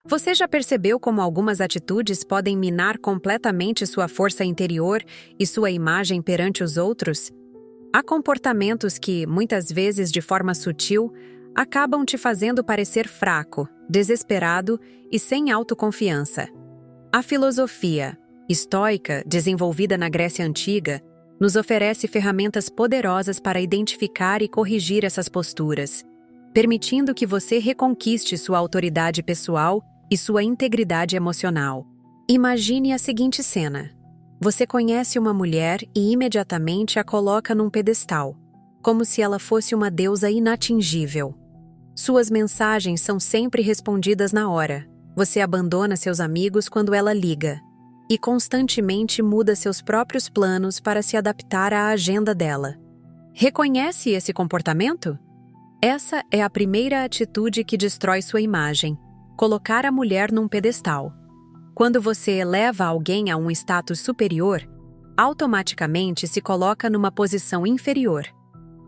Você já percebeu como algumas atitudes podem minar completamente sua força interior e sua imagem perante os outros? Há comportamentos que, muitas vezes de forma sutil, acabam te fazendo parecer fraco, desesperado e sem autoconfiança. A filosofia estoica, desenvolvida na Grécia Antiga, nos oferece ferramentas poderosas para identificar e corrigir essas posturas, permitindo que você reconquiste sua autoridade pessoal e sua integridade emocional. Imagine a seguinte cena. Você conhece uma mulher e imediatamente a coloca num pedestal, como se ela fosse uma deusa inatingível. Suas mensagens são sempre respondidas na hora. Você abandona seus amigos quando ela liga e constantemente muda seus próprios planos para se adaptar à agenda dela. Reconhece esse comportamento? Essa é a primeira atitude que destrói sua imagem: colocar a mulher num pedestal. Quando você eleva alguém a um status superior, automaticamente se coloca numa posição inferior.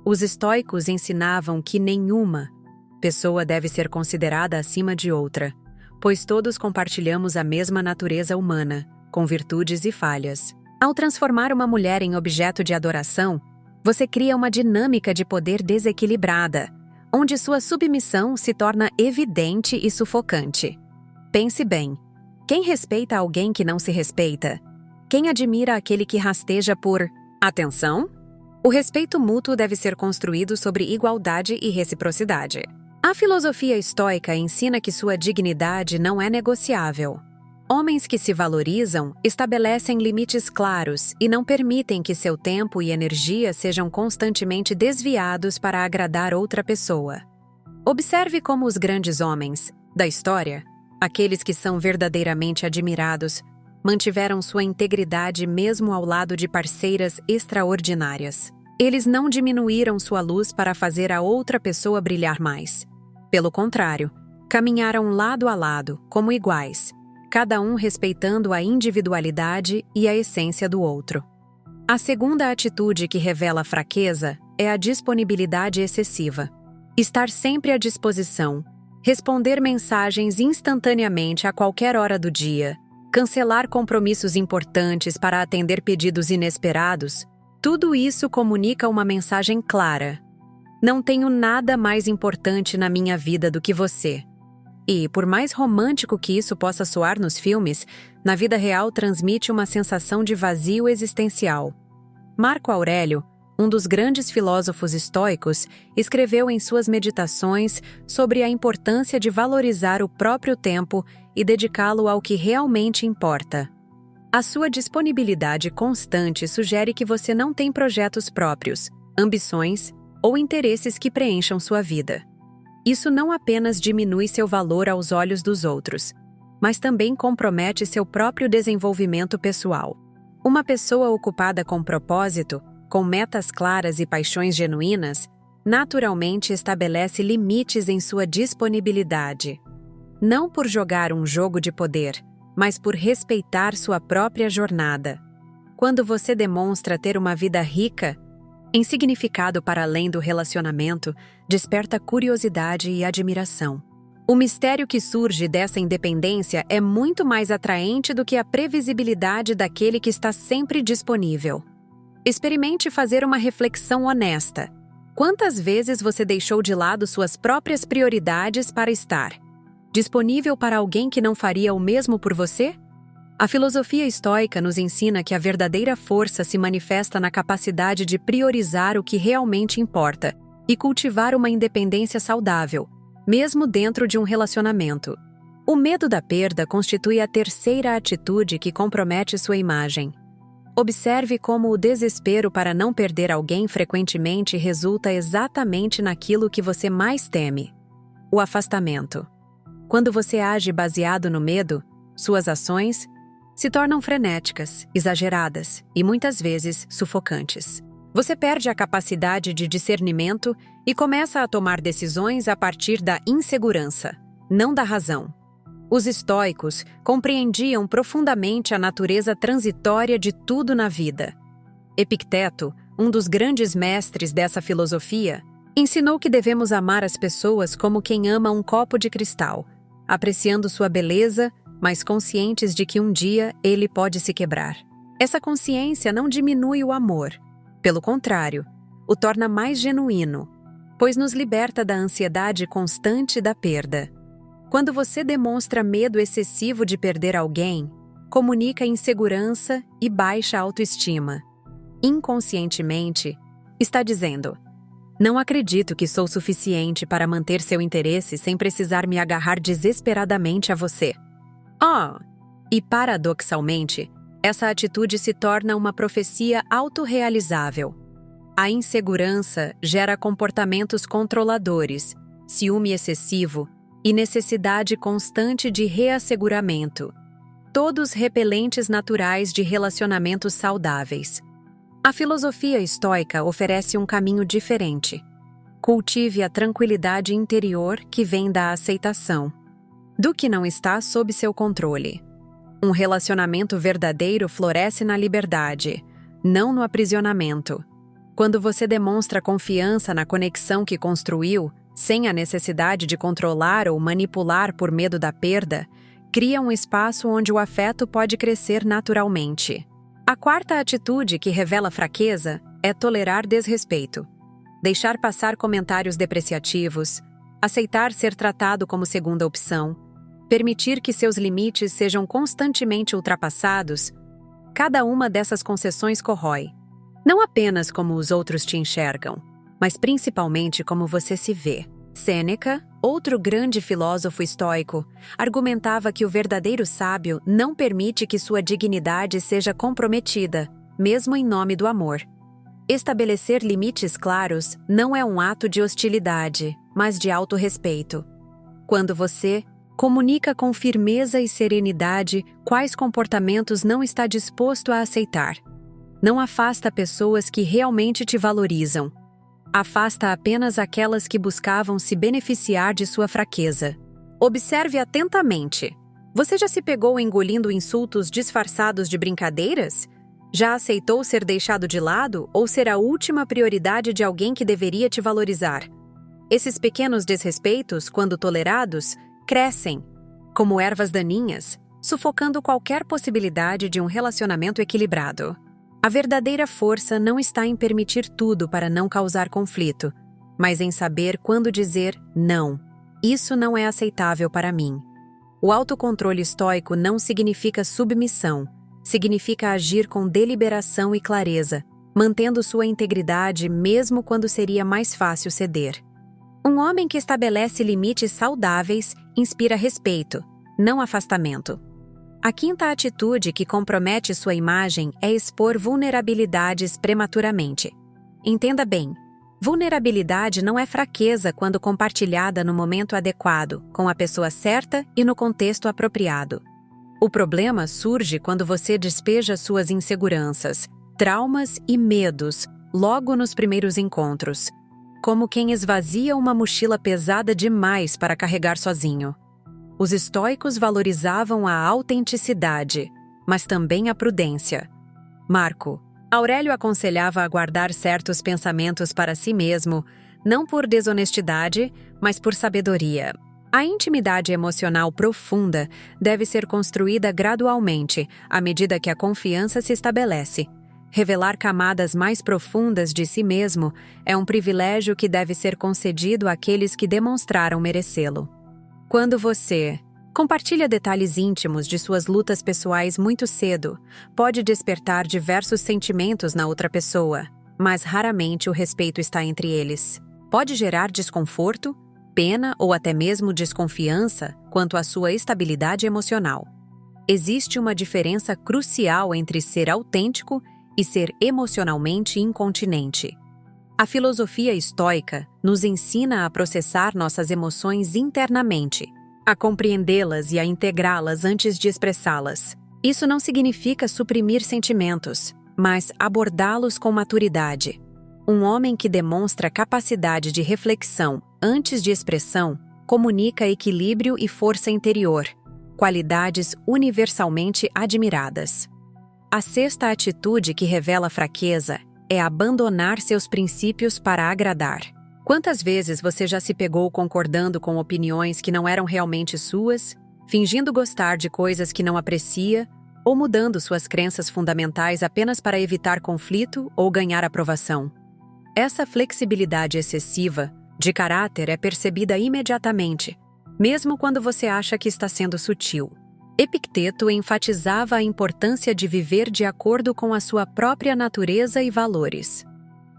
Os estoicos ensinavam que nenhuma pessoa deve ser considerada acima de outra, pois todos compartilhamos a mesma natureza humana, com virtudes e falhas. Ao transformar uma mulher em objeto de adoração, você cria uma dinâmica de poder desequilibrada, onde sua submissão se torna evidente e sufocante. Pense bem: quem respeita alguém que não se respeita? Quem admira aquele que rasteja por atenção? O respeito mútuo deve ser construído sobre igualdade e reciprocidade. A filosofia estoica ensina que sua dignidade não é negociável. Homens que se valorizam estabelecem limites claros e não permitem que seu tempo e energia sejam constantemente desviados para agradar outra pessoa. Observe como os grandes homens da história, aqueles que são verdadeiramente admirados, mantiveram sua integridade mesmo ao lado de parceiras extraordinárias. Eles não diminuíram sua luz para fazer a outra pessoa brilhar mais. Pelo contrário, caminharam lado a lado, como iguais, cada um respeitando a individualidade e a essência do outro. A segunda atitude que revela fraqueza é a disponibilidade excessiva. Estar sempre à disposição, responder mensagens instantaneamente a qualquer hora do dia, cancelar compromissos importantes para atender pedidos inesperados, tudo isso comunica uma mensagem clara: não tenho nada mais importante na minha vida do que você. E, por mais romântico que isso possa soar nos filmes, na vida real transmite uma sensação de vazio existencial. Marco Aurélio, um dos grandes filósofos estoicos, escreveu em suas meditações sobre a importância de valorizar o próprio tempo e dedicá-lo ao que realmente importa. A sua disponibilidade constante sugere que você não tem projetos próprios, ambições ou interesses que preencham sua vida. Isso não apenas diminui seu valor aos olhos dos outros, mas também compromete seu próprio desenvolvimento pessoal. Uma pessoa ocupada com propósito, com metas claras e paixões genuínas, naturalmente estabelece limites em sua disponibilidade. Não por jogar um jogo de poder, mas por respeitar sua própria jornada. Quando você demonstra ter uma vida rica, em significado para além do relacionamento, desperta curiosidade e admiração. O mistério que surge dessa independência é muito mais atraente do que a previsibilidade daquele que está sempre disponível. Experimente fazer uma reflexão honesta. Quantas vezes você deixou de lado suas próprias prioridades para estar disponível para alguém que não faria o mesmo por você? A filosofia estoica nos ensina que a verdadeira força se manifesta na capacidade de priorizar o que realmente importa e cultivar uma independência saudável, mesmo dentro de um relacionamento. O medo da perda constitui a terceira atitude que compromete sua imagem. Observe como o desespero para não perder alguém frequentemente resulta exatamente naquilo que você mais teme: o afastamento. Quando você age baseado no medo, suas ações se tornam frenéticas, exageradas e muitas vezes sufocantes. Você perde a capacidade de discernimento e começa a tomar decisões a partir da insegurança, não da razão. Os estoicos compreendiam profundamente a natureza transitória de tudo na vida. Epicteto, um dos grandes mestres dessa filosofia, ensinou que devemos amar as pessoas como quem ama um copo de cristal, apreciando sua beleza, mas conscientes de que um dia ele pode se quebrar. Essa consciência não diminui o amor. Pelo contrário, o torna mais genuíno, pois nos liberta da ansiedade constante da perda. Quando você demonstra medo excessivo de perder alguém, comunica insegurança e baixa autoestima. Inconscientemente, está dizendo: não acredito que sou suficiente para manter seu interesse sem precisar me agarrar desesperadamente a você. E paradoxalmente, essa atitude se torna uma profecia autorrealizável. A insegurança gera comportamentos controladores, ciúme excessivo e necessidade constante de reasseguramento, todos repelentes naturais de relacionamentos saudáveis. A filosofia estoica oferece um caminho diferente. Cultive a tranquilidade interior que vem da aceitação do que não está sob seu controle. Um relacionamento verdadeiro floresce na liberdade, não no aprisionamento. Quando você demonstra confiança na conexão que construiu, sem a necessidade de controlar ou manipular por medo da perda, cria um espaço onde o afeto pode crescer naturalmente. A quarta atitude que revela fraqueza é tolerar desrespeito. Deixar passar comentários depreciativos, aceitar ser tratado como segunda opção, permitir que seus limites sejam constantemente ultrapassados, cada uma dessas concessões corrói. Não apenas como os outros te enxergam, mas principalmente como você se vê. Sêneca, outro grande filósofo estoico, argumentava que o verdadeiro sábio não permite que sua dignidade seja comprometida, mesmo em nome do amor. Estabelecer limites claros não é um ato de hostilidade, mas de autorrespeito. Quando você comunica com firmeza e serenidade quais comportamentos não está disposto a aceitar, não afasta pessoas que realmente te valorizam. Afasta apenas aquelas que buscavam se beneficiar de sua fraqueza. Observe atentamente. Você já se pegou engolindo insultos disfarçados de brincadeiras? Já aceitou ser deixado de lado ou ser a última prioridade de alguém que deveria te valorizar? Esses pequenos desrespeitos, quando tolerados, crescem, como ervas daninhas, sufocando qualquer possibilidade de um relacionamento equilibrado. A verdadeira força não está em permitir tudo para não causar conflito, mas em saber quando dizer não. Isso não é aceitável para mim. O autocontrole estoico não significa submissão, significa agir com deliberação e clareza, mantendo sua integridade mesmo quando seria mais fácil ceder. Um homem que estabelece limites saudáveis inspira respeito, não afastamento. A quinta atitude que compromete sua imagem é expor vulnerabilidades prematuramente. Entenda bem, vulnerabilidade não é fraqueza quando compartilhada no momento adequado, com a pessoa certa e no contexto apropriado. O problema surge quando você despeja suas inseguranças, traumas e medos logo nos primeiros encontros, como quem esvazia uma mochila pesada demais para carregar sozinho. Os estoicos valorizavam a autenticidade, mas também a prudência. Marco Aurélio aconselhava a guardar certos pensamentos para si mesmo, não por desonestidade, mas por sabedoria. A intimidade emocional profunda deve ser construída gradualmente, à medida que a confiança se estabelece. Revelar camadas mais profundas de si mesmo é um privilégio que deve ser concedido àqueles que demonstraram merecê-lo. Quando você compartilha detalhes íntimos de suas lutas pessoais muito cedo, pode despertar diversos sentimentos na outra pessoa, mas raramente o respeito está entre eles. Pode gerar desconforto, pena ou até mesmo desconfiança quanto à sua estabilidade emocional. Existe uma diferença crucial entre ser autêntico e ser emocionalmente incontinente. A filosofia estoica nos ensina a processar nossas emoções internamente, a compreendê-las e a integrá-las antes de expressá-las. Isso não significa suprimir sentimentos, mas abordá-los com maturidade. Um homem que demonstra capacidade de reflexão antes de expressão comunica equilíbrio e força interior, qualidades universalmente admiradas. A sexta atitude que revela fraqueza é abandonar seus princípios para agradar. Quantas vezes você já se pegou concordando com opiniões que não eram realmente suas, fingindo gostar de coisas que não aprecia, ou mudando suas crenças fundamentais apenas para evitar conflito ou ganhar aprovação? Essa flexibilidade excessiva de caráter é percebida imediatamente, mesmo quando você acha que está sendo sutil. Epicteto enfatizava a importância de viver de acordo com a sua própria natureza e valores.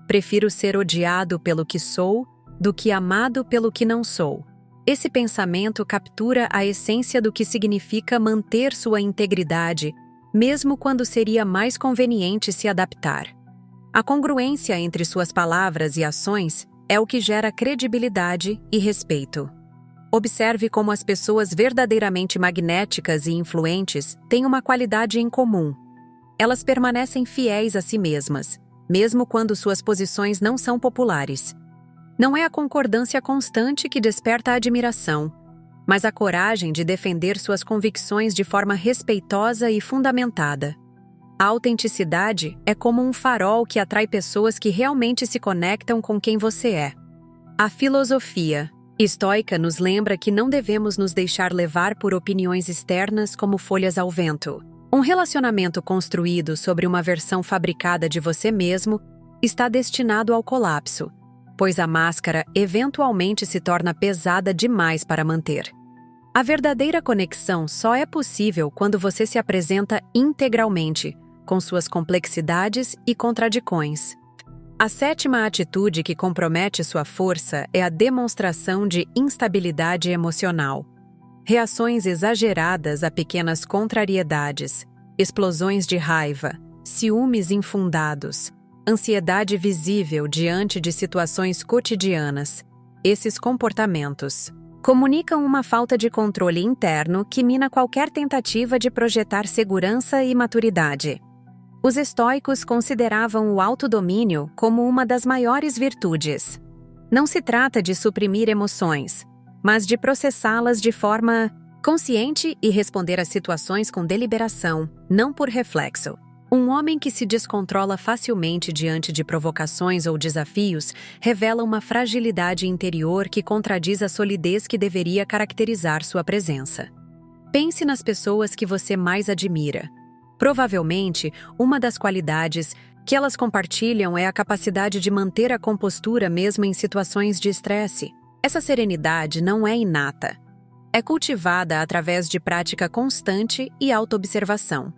Prefiro ser odiado pelo que sou do que amado pelo que não sou. Esse pensamento captura a essência do que significa manter sua integridade, mesmo quando seria mais conveniente se adaptar. A congruência entre suas palavras e ações é o que gera credibilidade e respeito. Observe como as pessoas verdadeiramente magnéticas e influentes têm uma qualidade em comum. Elas permanecem fiéis a si mesmas, mesmo quando suas posições não são populares. Não é a concordância constante que desperta a admiração, mas a coragem de defender suas convicções de forma respeitosa e fundamentada. A autenticidade é como um farol que atrai pessoas que realmente se conectam com quem você é. A filosofia estoica nos lembra que não devemos nos deixar levar por opiniões externas como folhas ao vento. Um relacionamento construído sobre uma versão fabricada de você mesmo está destinado ao colapso, pois a máscara eventualmente se torna pesada demais para manter. A verdadeira conexão só é possível quando você se apresenta integralmente, com suas complexidades e contradições. A sétima atitude que compromete sua força é a demonstração de instabilidade emocional. Reações exageradas a pequenas contrariedades, explosões de raiva, ciúmes infundados, ansiedade visível diante de situações cotidianas. Esses comportamentos comunicam uma falta de controle interno que mina qualquer tentativa de projetar segurança e maturidade. Os estoicos consideravam o autodomínio como uma das maiores virtudes. Não se trata de suprimir emoções, mas de processá-las de forma consciente e responder às situações com deliberação, não por reflexo. Um homem que se descontrola facilmente diante de provocações ou desafios revela uma fragilidade interior que contradiz a solidez que deveria caracterizar sua presença. Pense nas pessoas que você mais admira. Provavelmente, uma das qualidades que elas compartilham é a capacidade de manter a compostura mesmo em situações de estresse. Essa serenidade não é inata. É cultivada através de prática constante e autoobservação.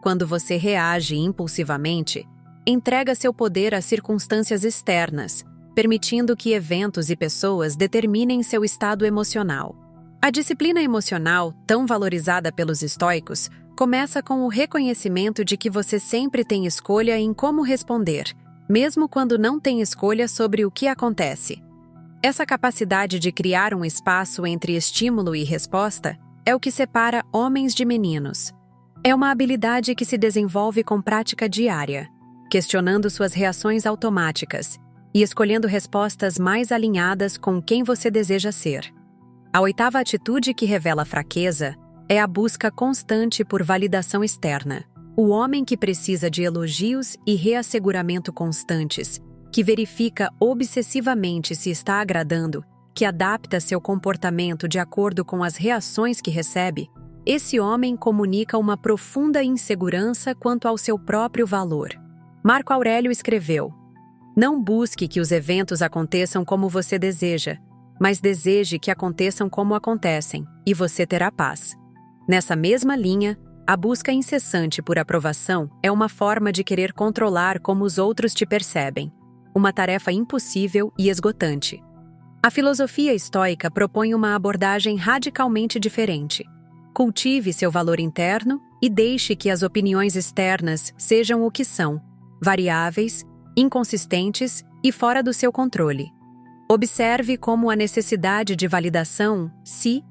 Quando você reage impulsivamente, entrega seu poder às circunstâncias externas, permitindo que eventos e pessoas determinem seu estado emocional. A disciplina emocional, tão valorizada pelos estoicos, começa com o reconhecimento de que você sempre tem escolha em como responder, mesmo quando não tem escolha sobre o que acontece. Essa capacidade de criar um espaço entre estímulo e resposta é o que separa homens de meninos. É uma habilidade que se desenvolve com prática diária, questionando suas reações automáticas e escolhendo respostas mais alinhadas com quem você deseja ser. A oitava atitude que revela fraqueza é a busca constante por validação externa. O homem que precisa de elogios e reasseguramento constantes, que verifica obsessivamente se está agradando, que adapta seu comportamento de acordo com as reações que recebe, esse homem comunica uma profunda insegurança quanto ao seu próprio valor. Marco Aurélio escreveu: "Não busque que os eventos aconteçam como você deseja, mas deseje que aconteçam como acontecem, e você terá paz." Nessa mesma linha, a busca incessante por aprovação é uma forma de querer controlar como os outros te percebem, uma tarefa impossível e esgotante. A filosofia estoica propõe uma abordagem radicalmente diferente. Cultive seu valor interno e deixe que as opiniões externas sejam o que são, variáveis, inconsistentes e fora do seu controle. Observe como a necessidade de validação se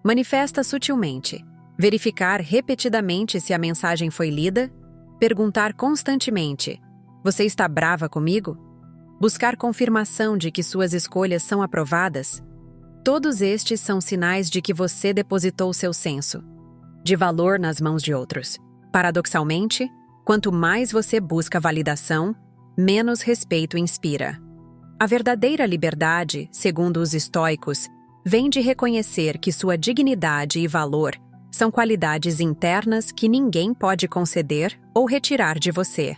manifesta sutilmente. Verificar repetidamente se a mensagem foi lida, perguntar constantemente: "Você está brava comigo?" Buscar confirmação de que suas escolhas são aprovadas. Todos estes são sinais de que você depositou seu senso de valor nas mãos de outros. Paradoxalmente, quanto mais você busca validação, menos respeito inspira. A verdadeira liberdade, segundo os estoicos, vem de reconhecer que sua dignidade e valor são qualidades internas que ninguém pode conceder ou retirar de você.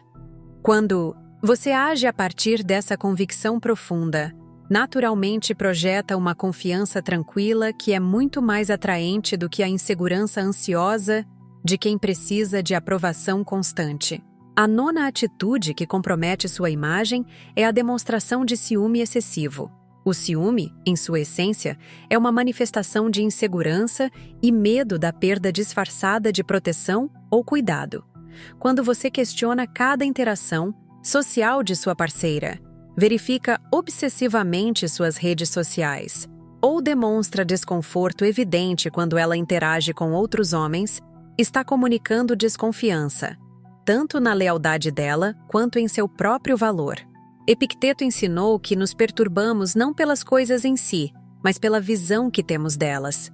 Quando você age a partir dessa convicção profunda, naturalmente projeta uma confiança tranquila que é muito mais atraente do que a insegurança ansiosa de quem precisa de aprovação constante. A nona atitude que compromete sua imagem é a demonstração de ciúme excessivo. O ciúme, em sua essência, é uma manifestação de insegurança e medo da perda disfarçada de proteção ou cuidado. Quando você questiona cada interação social de sua parceira, verifica obsessivamente suas redes sociais, ou demonstra desconforto evidente quando ela interage com outros homens, está comunicando desconfiança, tanto na lealdade dela quanto em seu próprio valor. Epicteto ensinou que nos perturbamos não pelas coisas em si, mas pela visão que temos delas.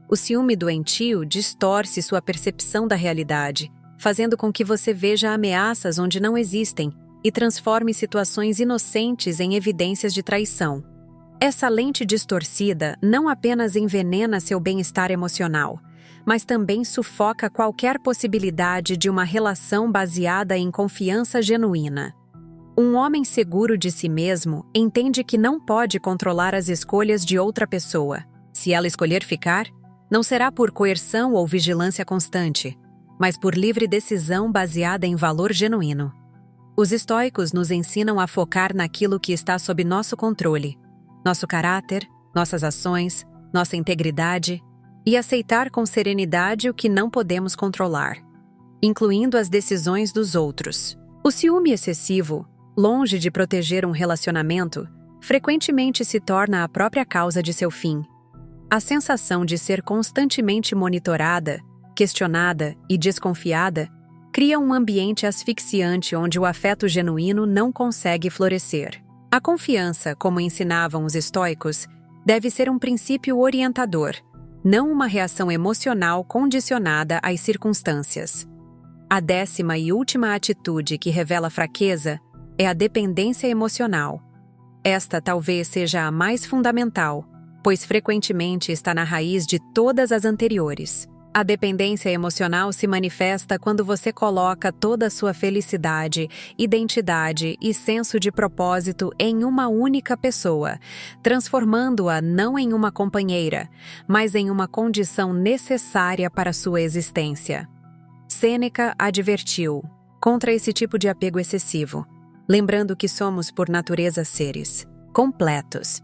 O ciúme doentio distorce sua percepção da realidade, fazendo com que você veja ameaças onde não existem e transforme situações inocentes em evidências de traição. Essa lente distorcida não apenas envenena seu bem-estar emocional, mas também sufoca qualquer possibilidade de uma relação baseada em confiança genuína. Um homem seguro de si mesmo entende que não pode controlar as escolhas de outra pessoa. Se ela escolher ficar, não será por coerção ou vigilância constante, mas por livre decisão baseada em valor genuíno. Os estoicos nos ensinam a focar naquilo que está sob nosso controle, nosso caráter, nossas ações, nossa integridade, e aceitar com serenidade o que não podemos controlar, incluindo as decisões dos outros. O ciúme excessivo, longe de proteger um relacionamento, frequentemente se torna a própria causa de seu fim. A sensação de ser constantemente monitorada, questionada e desconfiada cria um ambiente asfixiante onde o afeto genuíno não consegue florescer. A confiança, como ensinavam os estoicos, deve ser um princípio orientador, não uma reação emocional condicionada às circunstâncias. A 10ª e última atitude que revela fraqueza é a dependência emocional. Esta talvez seja a mais fundamental, pois frequentemente está na raiz de todas as anteriores. A dependência emocional se manifesta quando você coloca toda a sua felicidade, identidade e senso de propósito em uma única pessoa, transformando-a não em uma companheira, mas em uma condição necessária para sua existência. Sêneca advertiu contra esse tipo de apego excessivo, lembrando que somos por natureza seres completos.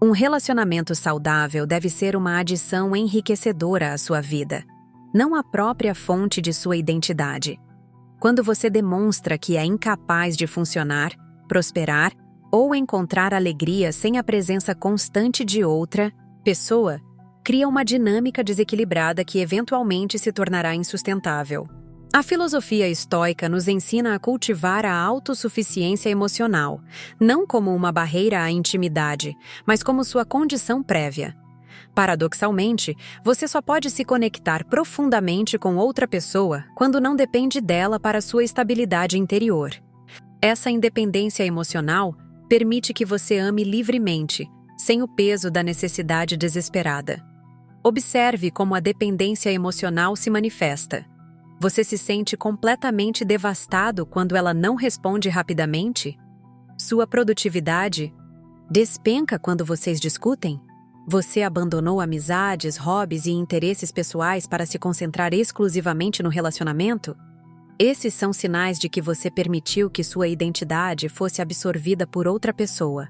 Um relacionamento saudável deve ser uma adição enriquecedora à sua vida, não a própria fonte de sua identidade. Quando você demonstra que é incapaz de funcionar, prosperar ou encontrar alegria sem a presença constante de outra pessoa, cria uma dinâmica desequilibrada que eventualmente se tornará insustentável. A filosofia estoica nos ensina a cultivar a autossuficiência emocional, não como uma barreira à intimidade, mas como sua condição prévia. Paradoxalmente, você só pode se conectar profundamente com outra pessoa quando não depende dela para sua estabilidade interior. Essa independência emocional permite que você ame livremente, sem o peso da necessidade desesperada. Observe como a dependência emocional se manifesta. Você se sente completamente devastado quando ela não responde rapidamente? Sua produtividade despenca quando vocês discutem? Você abandonou amizades, hobbies e interesses pessoais para se concentrar exclusivamente no relacionamento? Esses são sinais de que você permitiu que sua identidade fosse absorvida por outra pessoa.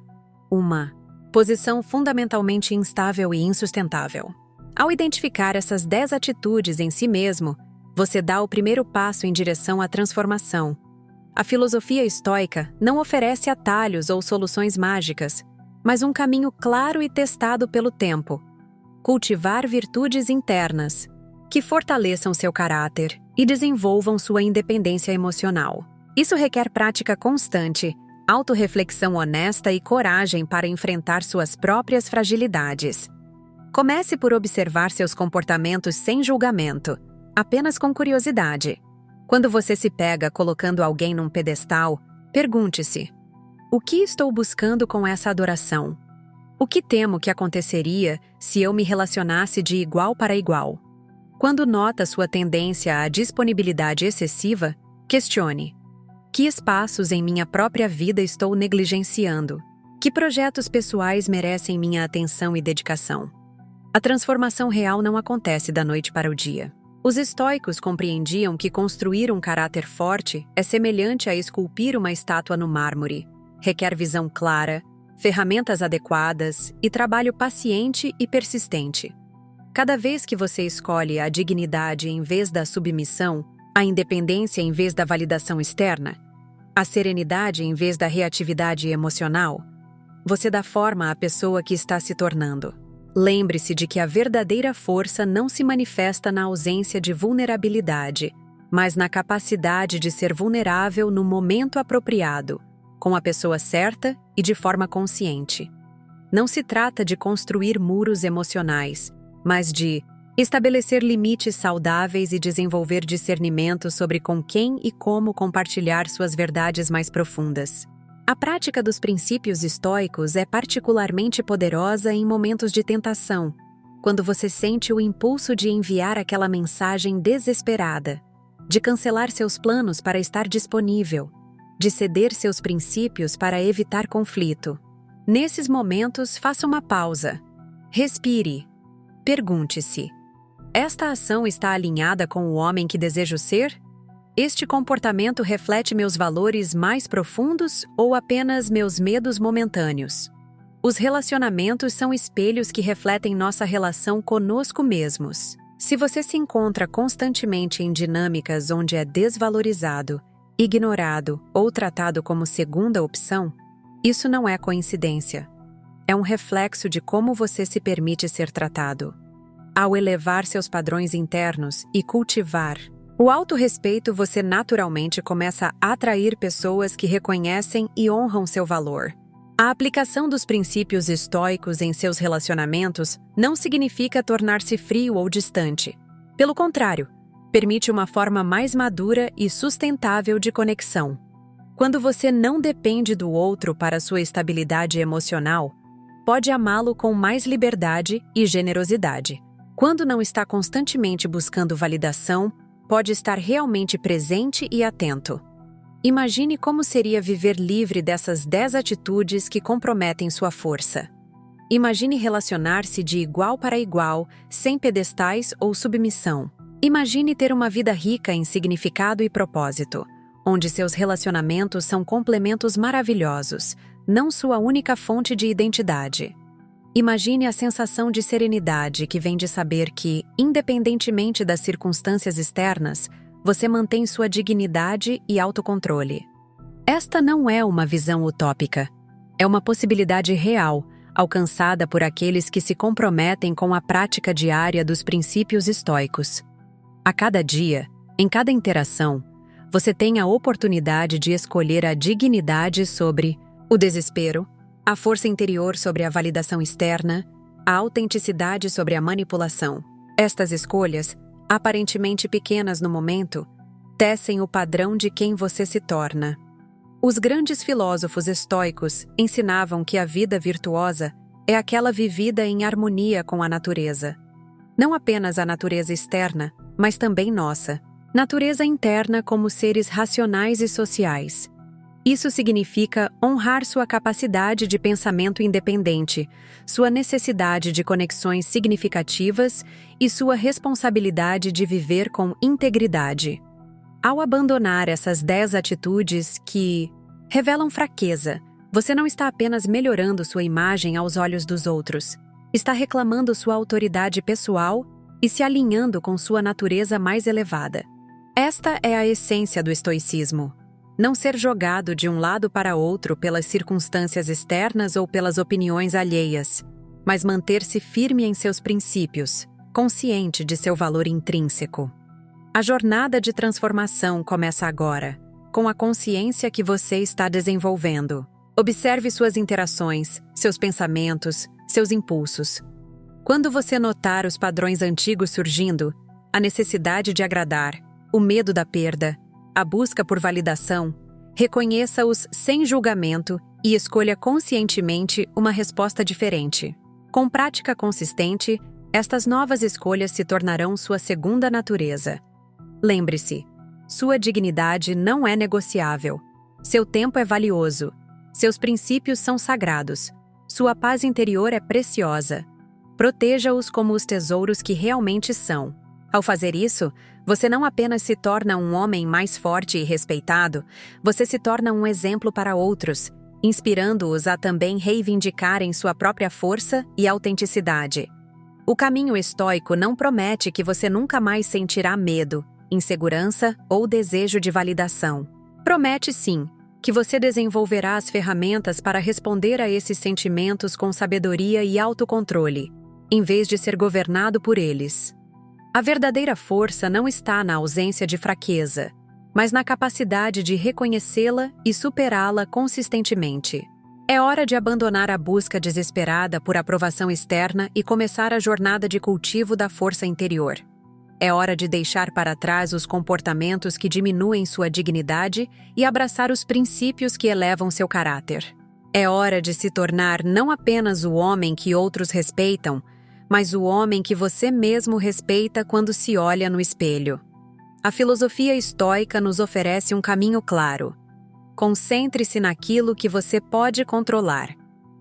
Uma posição fundamentalmente instável e insustentável. Ao identificar essas 10 atitudes em si mesmo, você dá o primeiro passo em direção à transformação. A filosofia estoica não oferece atalhos ou soluções mágicas, mas um caminho claro e testado pelo tempo. Cultivar virtudes internas, que fortaleçam seu caráter e desenvolvam sua independência emocional. Isso requer prática constante, autorreflexão honesta e coragem para enfrentar suas próprias fragilidades. Comece por observar seus comportamentos sem julgamento, apenas com curiosidade. Quando você se pega colocando alguém num pedestal, pergunte-se: O que estou buscando com essa adoração? O que temo que aconteceria se eu me relacionasse de igual para igual? Quando nota sua tendência à disponibilidade excessiva, questione: que espaços em minha própria vida estou negligenciando? Que projetos pessoais merecem minha atenção e dedicação? A transformação real não acontece da noite para o dia. Os estoicos compreendiam que construir um caráter forte é semelhante a esculpir uma estátua no mármore. Requer visão clara, ferramentas adequadas e trabalho paciente e persistente. Cada vez que você escolhe a dignidade em vez da submissão, a independência em vez da validação externa, a serenidade em vez da reatividade emocional, você dá forma à pessoa que está se tornando. Lembre-se de que a verdadeira força não se manifesta na ausência de vulnerabilidade, mas na capacidade de ser vulnerável no momento apropriado, com a pessoa certa e de forma consciente. Não se trata de construir muros emocionais, mas de estabelecer limites saudáveis e desenvolver discernimento sobre com quem e como compartilhar suas verdades mais profundas. A prática dos princípios estoicos é particularmente poderosa em momentos de tentação, quando você sente o impulso de enviar aquela mensagem desesperada, de cancelar seus planos para estar disponível, de ceder seus princípios para evitar conflito. Nesses momentos, faça uma pausa. Respire. Pergunte-se: esta ação está alinhada com o homem que desejo ser? Este comportamento reflete meus valores mais profundos ou apenas meus medos momentâneos? Os relacionamentos são espelhos que refletem nossa relação conosco mesmos. Se você se encontra constantemente em dinâmicas onde é desvalorizado, ignorado ou tratado como segunda opção, isso não é coincidência. É um reflexo de como você se permite ser tratado. Ao elevar seus padrões internos e cultivar o autorrespeito, você naturalmente começa a atrair pessoas que reconhecem e honram seu valor. A aplicação dos princípios estoicos em seus relacionamentos não significa tornar-se frio ou distante. Pelo contrário, permite uma forma mais madura e sustentável de conexão. Quando você não depende do outro para sua estabilidade emocional, pode amá-lo com mais liberdade e generosidade. Quando não está constantemente buscando validação, pode estar realmente presente e atento. Imagine como seria viver livre dessas 10 atitudes que comprometem sua força. Imagine relacionar-se de igual para igual, sem pedestais ou submissão. Imagine ter uma vida rica em significado e propósito, onde seus relacionamentos são complementos maravilhosos, não sua única fonte de identidade. Imagine a sensação de serenidade que vem de saber que, independentemente das circunstâncias externas, você mantém sua dignidade e autocontrole. Esta não é uma visão utópica. É uma possibilidade real, alcançada por aqueles que se comprometem com a prática diária dos princípios estoicos. A cada dia, em cada interação, você tem a oportunidade de escolher a dignidade sobre o desespero, a força interior sobre a validação externa, a autenticidade sobre a manipulação. Estas escolhas, aparentemente pequenas no momento, tecem o padrão de quem você se torna. Os grandes filósofos estoicos ensinavam que a vida virtuosa é aquela vivida em harmonia com a natureza. Não apenas a natureza externa, mas também nossa. Natureza interna como seres racionais e sociais. Isso significa honrar sua capacidade de pensamento independente, sua necessidade de conexões significativas e sua responsabilidade de viver com integridade. Ao abandonar essas 10 atitudes que revelam fraqueza, você não está apenas melhorando sua imagem aos olhos dos outros, está reclamando sua autoridade pessoal e se alinhando com sua natureza mais elevada. Esta é a essência do estoicismo. Não ser jogado de um lado para outro pelas circunstâncias externas ou pelas opiniões alheias, mas manter-se firme em seus princípios, consciente de seu valor intrínseco. A jornada de transformação começa agora, com a consciência que você está desenvolvendo. Observe suas interações, seus pensamentos, seus impulsos. Quando você notar os padrões antigos surgindo, a necessidade de agradar, o medo da perda, a busca por validação, reconheça-os sem julgamento e escolha conscientemente uma resposta diferente. Com prática consistente, estas novas escolhas se tornarão sua segunda natureza. Lembre-se, sua dignidade não é negociável. Seu tempo é valioso. Seus princípios são sagrados. Sua paz interior é preciosa. Proteja-os como os tesouros que realmente são. Ao fazer isso, você não apenas se torna um homem mais forte e respeitado, você se torna um exemplo para outros, inspirando-os a também reivindicarem sua própria força e autenticidade. O caminho estoico não promete que você nunca mais sentirá medo, insegurança ou desejo de validação. Promete, sim, que você desenvolverá as ferramentas para responder a esses sentimentos com sabedoria e autocontrole, em vez de ser governado por eles. A verdadeira força não está na ausência de fraqueza, mas na capacidade de reconhecê-la e superá-la consistentemente. É hora de abandonar a busca desesperada por aprovação externa e começar a jornada de cultivo da força interior. É hora de deixar para trás os comportamentos que diminuem sua dignidade e abraçar os princípios que elevam seu caráter. É hora de se tornar não apenas o homem que outros respeitam, mas o homem que você mesmo respeita quando se olha no espelho. A filosofia estoica nos oferece um caminho claro. Concentre-se naquilo que você pode controlar: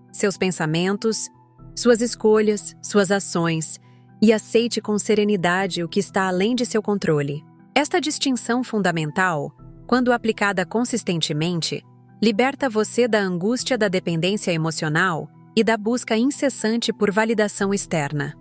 seus pensamentos, suas escolhas, suas ações, e aceite com serenidade o que está além de seu controle. Esta distinção fundamental, quando aplicada consistentemente, liberta você da angústia da dependência emocional e da busca incessante por validação externa.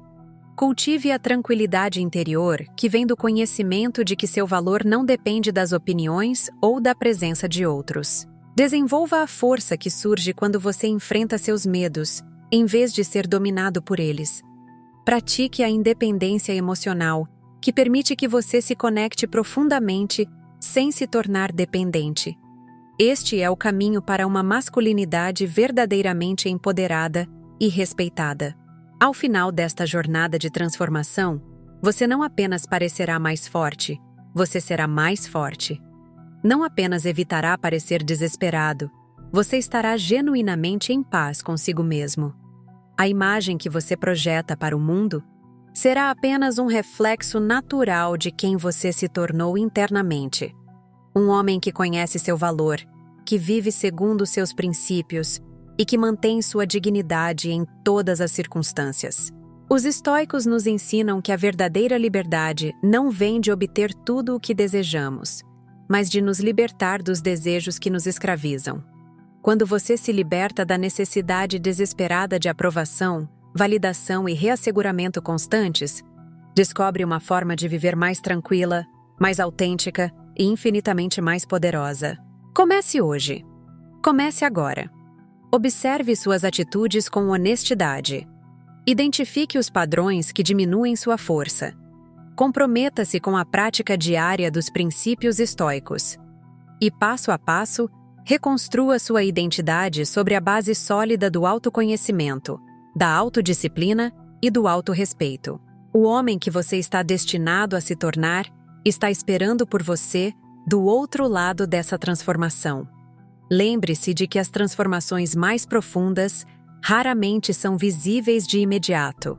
Cultive a tranquilidade interior que vem do conhecimento de que seu valor não depende das opiniões ou da presença de outros. Desenvolva a força que surge quando você enfrenta seus medos, em vez de ser dominado por eles. Pratique a independência emocional, que permite que você se conecte profundamente sem se tornar dependente. Este é o caminho para uma masculinidade verdadeiramente empoderada e respeitada. Ao final desta jornada de transformação, você não apenas parecerá mais forte, você será mais forte. Não apenas evitará parecer desesperado, você estará genuinamente em paz consigo mesmo. A imagem que você projeta para o mundo será apenas um reflexo natural de quem você se tornou internamente. Um homem que conhece seu valor, que vive segundo seus princípios e que mantém sua dignidade em todas as circunstâncias. Os estoicos nos ensinam que a verdadeira liberdade não vem de obter tudo o que desejamos, mas de nos libertar dos desejos que nos escravizam. Quando você se liberta da necessidade desesperada de aprovação, validação e reasseguramento constantes, descobre uma forma de viver mais tranquila, mais autêntica e infinitamente mais poderosa. Comece hoje. Comece agora. Observe suas atitudes com honestidade. Identifique os padrões que diminuem sua força. Comprometa-se com a prática diária dos princípios estoicos. E, passo a passo, reconstrua sua identidade sobre a base sólida do autoconhecimento, da autodisciplina e do autorrespeito. O homem que você está destinado a se tornar está esperando por você do outro lado dessa transformação. Lembre-se de que as transformações mais profundas raramente são visíveis de imediato.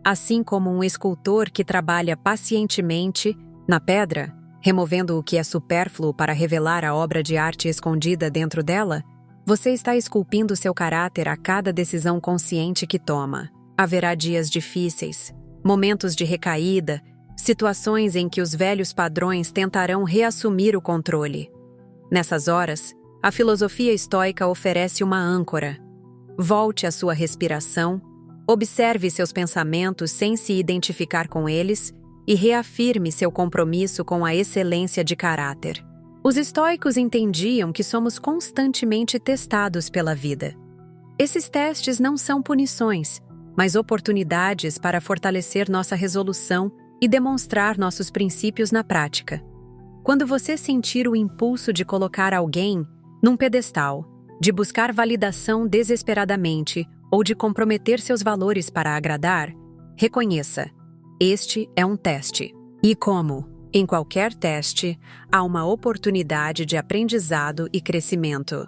Assim como um escultor que trabalha pacientemente na pedra, removendo o que é supérfluo para revelar a obra de arte escondida dentro dela, você está esculpindo seu caráter a cada decisão consciente que toma. Haverá dias difíceis, momentos de recaída, situações em que os velhos padrões tentarão reassumir o controle. Nessas horas, a filosofia estoica oferece uma âncora. Volte à sua respiração, observe seus pensamentos sem se identificar com eles e reafirme seu compromisso com a excelência de caráter. Os estoicos entendiam que somos constantemente testados pela vida. Esses testes não são punições, mas oportunidades para fortalecer nossa resolução e demonstrar nossos princípios na prática. Quando você sentir o impulso de colocar alguém num pedestal, de buscar validação desesperadamente ou de comprometer seus valores para agradar, reconheça: este é um teste. E como em qualquer teste, há uma oportunidade de aprendizado e crescimento.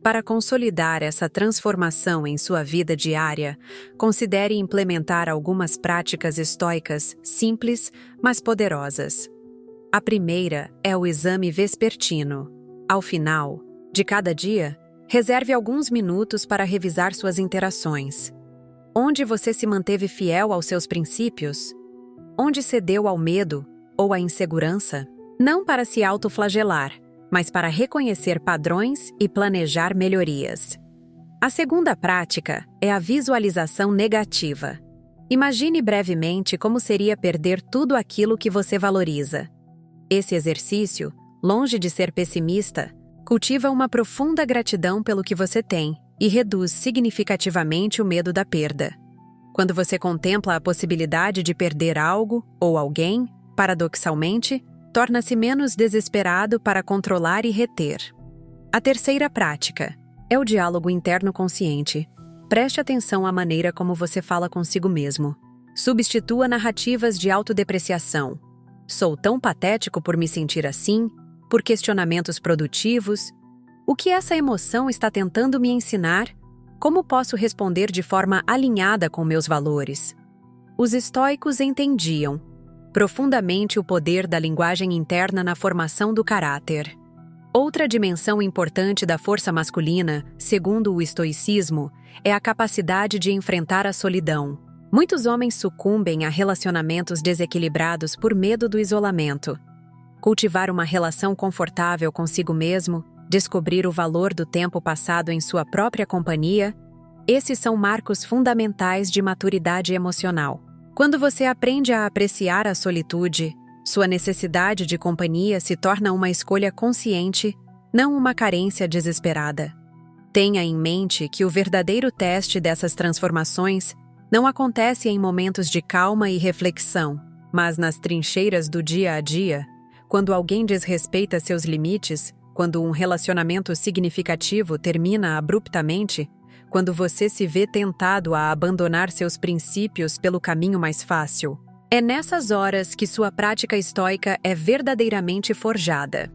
Para consolidar essa transformação em sua vida diária, considere implementar algumas práticas estoicas simples, mas poderosas. A primeira é o exame vespertino. Ao final de cada dia, reserve alguns minutos para revisar suas interações. Onde você se manteve fiel aos seus princípios? Onde cedeu ao medo ou à insegurança? Não para se autoflagelar, mas para reconhecer padrões e planejar melhorias. A segunda prática é a visualização negativa. Imagine brevemente como seria perder tudo aquilo que você valoriza. Esse exercício, longe de ser pessimista, cultiva uma profunda gratidão pelo que você tem e reduz significativamente o medo da perda. Quando você contempla a possibilidade de perder algo ou alguém, paradoxalmente, torna-se menos desesperado para controlar e reter. A terceira prática é o diálogo interno consciente. Preste atenção à maneira como você fala consigo mesmo. Substitua narrativas de autodepreciação. Sou tão patético por me sentir assim, por questionamentos produtivos. O que essa emoção está tentando me ensinar? Como posso responder de forma alinhada com meus valores? Os estoicos entendiam profundamente o poder da linguagem interna na formação do caráter. Outra dimensão importante da força masculina, segundo o estoicismo, é a capacidade de enfrentar a solidão. Muitos homens sucumbem a relacionamentos desequilibrados por medo do isolamento. Cultivar uma relação confortável consigo mesmo, descobrir o valor do tempo passado em sua própria companhia, esses são marcos fundamentais de maturidade emocional. Quando você aprende a apreciar a solitude, sua necessidade de companhia se torna uma escolha consciente, não uma carência desesperada. Tenha em mente que o verdadeiro teste dessas transformações não acontece em momentos de calma e reflexão, mas nas trincheiras do dia a dia, quando alguém desrespeita seus limites, quando um relacionamento significativo termina abruptamente, quando você se vê tentado a abandonar seus princípios pelo caminho mais fácil. É nessas horas que sua prática estoica é verdadeiramente forjada.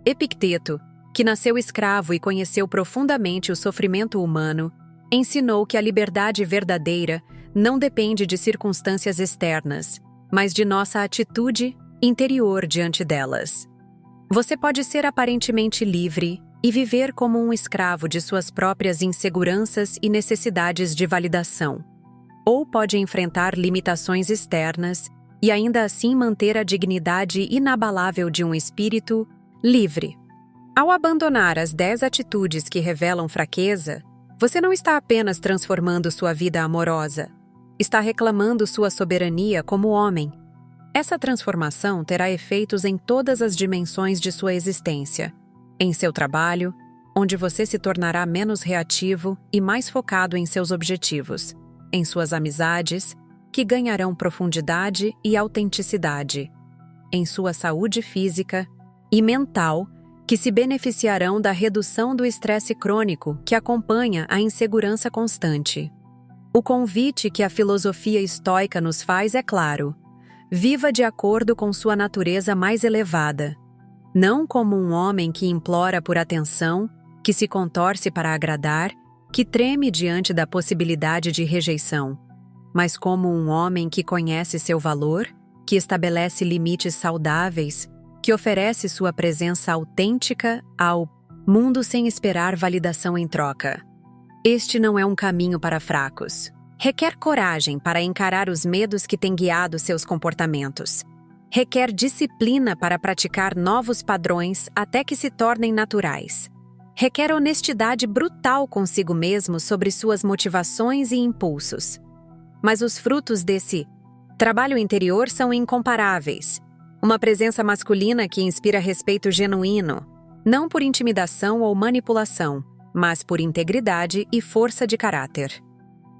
Epicteto, que nasceu escravo e conheceu profundamente o sofrimento humano, ensinou que a liberdade verdadeira não depende de circunstâncias externas, mas de nossa atitude interior diante delas. Você pode ser aparentemente livre e viver como um escravo de suas próprias inseguranças e necessidades de validação. Ou pode enfrentar limitações externas e ainda assim manter a dignidade inabalável de um espírito livre. Ao abandonar as 10 atitudes que revelam fraqueza, você não está apenas transformando sua vida amorosa, está reclamando sua soberania como homem. Essa transformação terá efeitos em todas as dimensões de sua existência. Em seu trabalho, onde você se tornará menos reativo e mais focado em seus objetivos. Em suas amizades, que ganharão profundidade e autenticidade. Em sua saúde física e mental, que se beneficiarão da redução do estresse crônico que acompanha a insegurança constante. O convite que a filosofia estoica nos faz é claro: viva de acordo com sua natureza mais elevada. Não como um homem que implora por atenção, que se contorce para agradar, que treme diante da possibilidade de rejeição, mas como um homem que conhece seu valor, que estabelece limites saudáveis, que oferece sua presença autêntica ao mundo sem esperar validação em troca. Este não é um caminho para fracos. Requer coragem para encarar os medos que têm guiado seus comportamentos. Requer disciplina para praticar novos padrões até que se tornem naturais. Requer honestidade brutal consigo mesmo sobre suas motivações e impulsos. Mas os frutos desse trabalho interior são incomparáveis. Uma presença masculina que inspira respeito genuíno, não por intimidação ou manipulação, mas por integridade e força de caráter.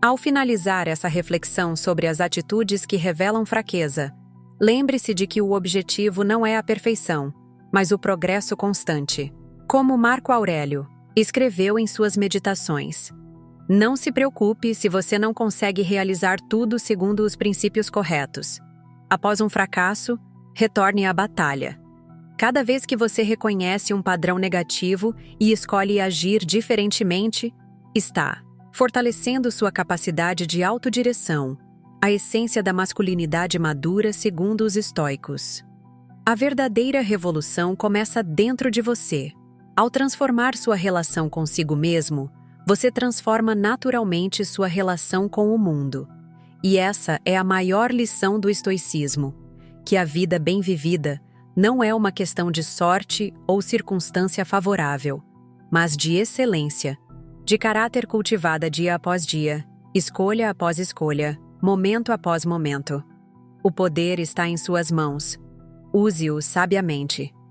Ao finalizar essa reflexão sobre as atitudes que revelam fraqueza, lembre-se de que o objetivo não é a perfeição, mas o progresso constante. Como Marco Aurélio escreveu em suas meditações: não se preocupe se você não consegue realizar tudo segundo os princípios corretos. Após um fracasso, retorne à batalha. Cada vez que você reconhece um padrão negativo e escolhe agir diferentemente, está fortalecendo sua capacidade de autodireção, a essência da masculinidade madura segundo os estoicos. A verdadeira revolução começa dentro de você. Ao transformar sua relação consigo mesmo, você transforma naturalmente sua relação com o mundo. E essa é a maior lição do estoicismo, que a vida bem vivida não é uma questão de sorte ou circunstância favorável, mas de excelência, de caráter cultivada dia após dia, escolha após escolha, momento após momento. O poder está em suas mãos. Use-o sabiamente.